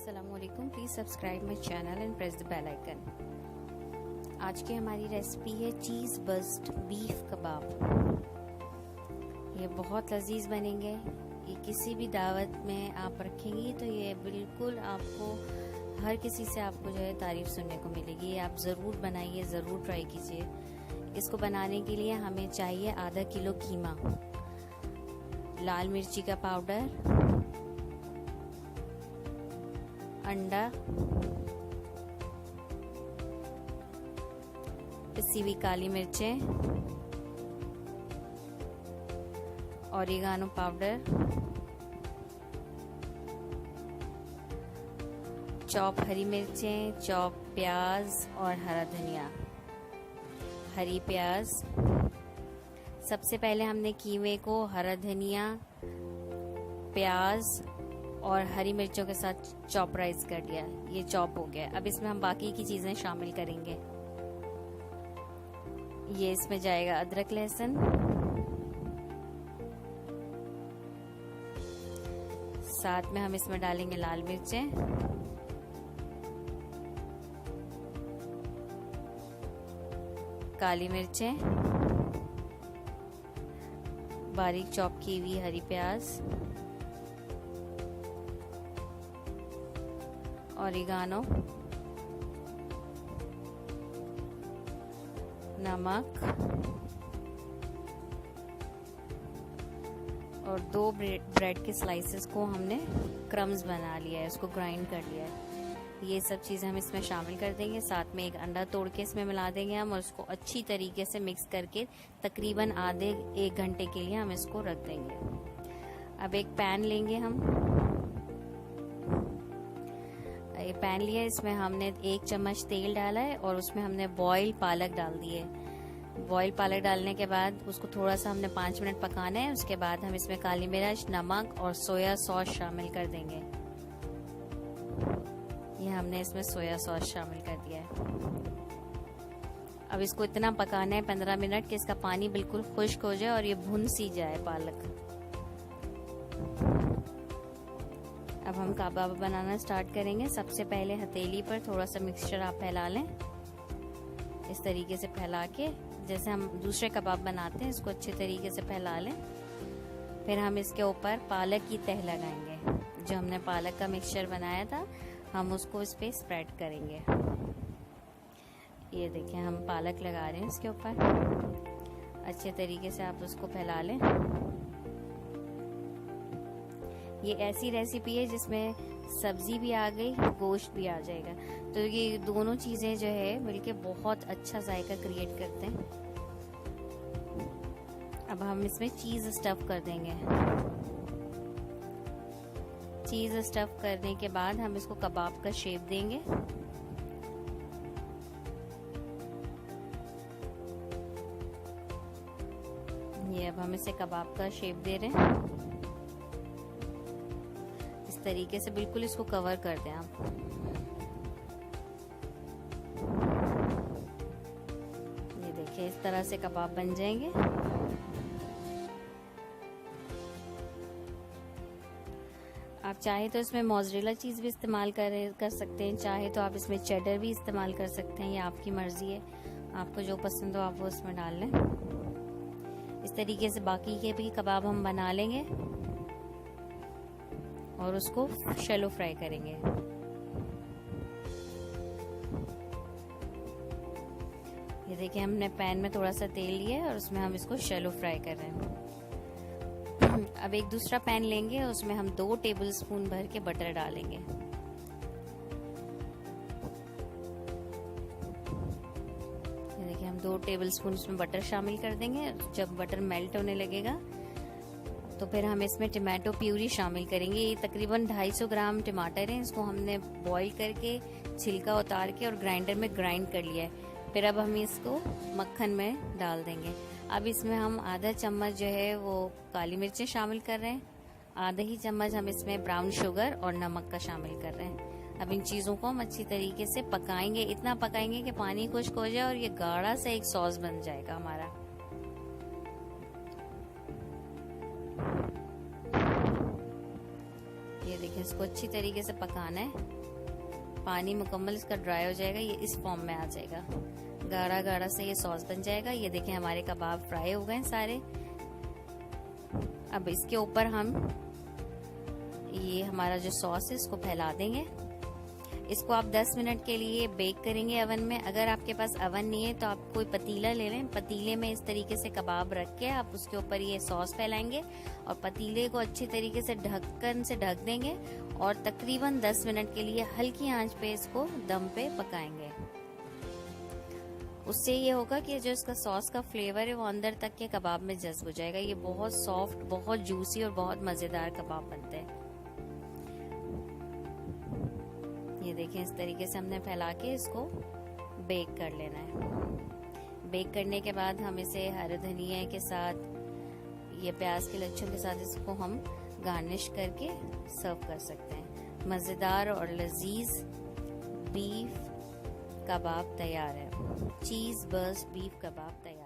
अस्सलामुअलैकुम, please subscribe my channel and press the bell icon. आज की हमारी रेसिपी है चीज़ बस्ट बीफ कबाब। ये बहुत लजीज बनेंगे। ये किसी भी दावत में आप रखेंगी तो ये बिल्कुल आपको हर किसी से आपको जो है तारीफ सुनने को मिलेगी। ये आप ज़रूर बनाइए, ज़रूर ट्राई कीजिए। इसको बनाने के लिए हमें चाहिए आधा किलो कीमा, लाल मिर्ची का पाउडर, अंडा, पिसी हुई काली मिर्चें, ऑरिगानो पाउडर, चॉप हरी मिर्चें, चॉप प्याज और हरा धनिया। हरी प्याज, सबसे पहले हमने कीमे को हरा धनिया, प्याज और हरी मिर्चों के साथ चॉपराइज कर लिया। ये चॉप हो गया। अब इसमें हम बाकी की चीजें शामिल करेंगे। ये इसमें जाएगा अदरक लहसुन, साथ में हम इसमें डालेंगे लाल मिर्चें, काली मिर्चें, बारीक चॉप की हुई हरी प्याज, ऑरिगानो, नमक और 2 ब्रेड के स्लाइसेस को हमने क्रम्स बना लिया है, उसको ग्राइंड कर लिया है। ये सब चीज़ें हम इसमें शामिल कर देंगे। साथ में एक अंडा तोड़ के इसमें मिला देंगे हम और उसको अच्छी तरीके से मिक्स करके तकरीबन आधे 1 घंटे के लिए हम इसको रख देंगे। अब एक पैन लेंगे हम। ये पैन लिया, इसमें हमने 1 चम्मच तेल डाला है और उसमें हमने बॉयल पालक डाल दी है। बॉयल पालक डालने के बाद उसको थोड़ा सा हमने 5 मिनट पकाना है। उसके बाद हम इसमें काली मिर्च, नमक और सोया सॉस शामिल कर देंगे। ये हमने इसमें सोया सॉस शामिल कर दिया है। अब इसको इतना पकाना है 15 मिनट कि इसका पानी बिल्कुल खुश्क हो जाए और ये भुन सी जाए पालक। अब हम कबाब बनाना स्टार्ट करेंगे। सबसे पहले हथेली पर थोड़ा सा मिक्सचर आप फैला लें, इस तरीके से फैला के, जैसे हम दूसरे कबाब बनाते हैं इसको अच्छे तरीके से फैला लें। फिर हम इसके ऊपर पालक की तह लगाएंगे। जो हमने पालक का मिक्सचर बनाया था हम उसको इस पे स्प्रेड करेंगे। ये देखिए हम पालक लगा रहे हैं इसके ऊपर। अच्छे तरीके से आप उसको फैला लें। ये ऐसी रेसिपी है जिसमें सब्जी भी आ गई, गोश्त भी आ जाएगा। तो ये दोनों चीजें जो है मिलके बहुत अच्छा जायका क्रिएट करते हैं। अब हम इसमें चीज स्टफ कर देंगे। चीज स्टफ करने के बाद हम इसको कबाब का शेप देंगे। ये अब हम इसे कबाब का शेप दे रहे हैं। तरीके से बिल्कुल इसको कवर कर दें आप। ये देखिए इस तरह से कबाब बन जाएंगे। आप चाहे तो इसमें मोज़रेला चीज भी इस्तेमाल कर सकते हैं, चाहे तो आप इसमें चेडर भी इस्तेमाल कर सकते हैं। ये आपकी मर्जी है, आपको जो पसंद हो आप वो इसमें डाल लें। इस तरीके से बाकी के भी कबाब हम बना लेंगे और उसको शैलो फ्राई करेंगे। ये देखिए हमने पैन में थोड़ा सा तेल लिया है और उसमें हम इसको शैलो फ्राई कर रहे हैं। अब एक दूसरा पैन लेंगे और उसमें हम 2 टेबलस्पून भर के बटर डालेंगे। ये देखिए हम 2 टेबलस्पून इसमें बटर शामिल कर देंगे। जब बटर मेल्ट होने लगेगा तो फिर हम इसमें टमाटो प्यूरी शामिल करेंगे। ये तकरीबन 250 ग्राम टमाटर हैं। इसको हमने बॉईल करके छिलका उतार के और ग्राइंडर में ग्राइंड कर लिया है। फिर अब हम इसको मक्खन में डाल देंगे। अब इसमें हम आधा चम्मच जो है वो काली मिर्चें शामिल कर रहे हैं। आधा ही चम्मच हम इसमें ब्राउन शुगर और नमक का शामिल कर रहे हैं। अब इन चीज़ों को हम अच्छी तरीके से पकाएंगे। इतना पकाएंगे कि पानी खुश्क हो जाए और ये गाढ़ा सा एक सॉस बन जाएगा हमारा। ये देखिए, इसको अच्छी तरीके से पकाना है। पानी मुकम्मल इसका ड्राई हो जाएगा, ये इस फॉर्म में आ जाएगा, गाढ़ा गाढ़ा से ये सॉस बन जाएगा। ये देखिए हमारे कबाब फ्राई हो गए सारे। अब इसके ऊपर हम ये हमारा जो सॉस है इसको फैला देंगे। इसको आप 10 मिनट के लिए बेक करेंगे अवन में। अगर आपके पास अवन नहीं है तो आप कोई पतीला ले लें, पतीले में इस तरीके से कबाब रख के आप उसके ऊपर ये सॉस फैलाएंगे और पतीले को अच्छी तरीके से ढक्कन से ढक देंगे और तकरीबन 10 मिनट के लिए हल्की आंच पे इसको दम पे पकाएंगे। उससे ये होगा कि जो इसका सॉस का फ्लेवर है वो अंदर तक के कबाब में जज्ब हो जाएगा। ये बहुत सॉफ्ट, बहुत जूसी और बहुत मजेदार कबाब बनते हैं। ये देखें, इस तरीके से हमने फैला के इसको बेक कर लेना है। बेक करने के बाद हम इसे हरे धनिया के साथ, ये प्याज के लच्छों के साथ इसको हम गार्निश करके सर्व कर सकते हैं। मज़ेदार और लजीज बीफ कबाब तैयार है। चीज़ बर्स्ट बीफ कबाब तैयार।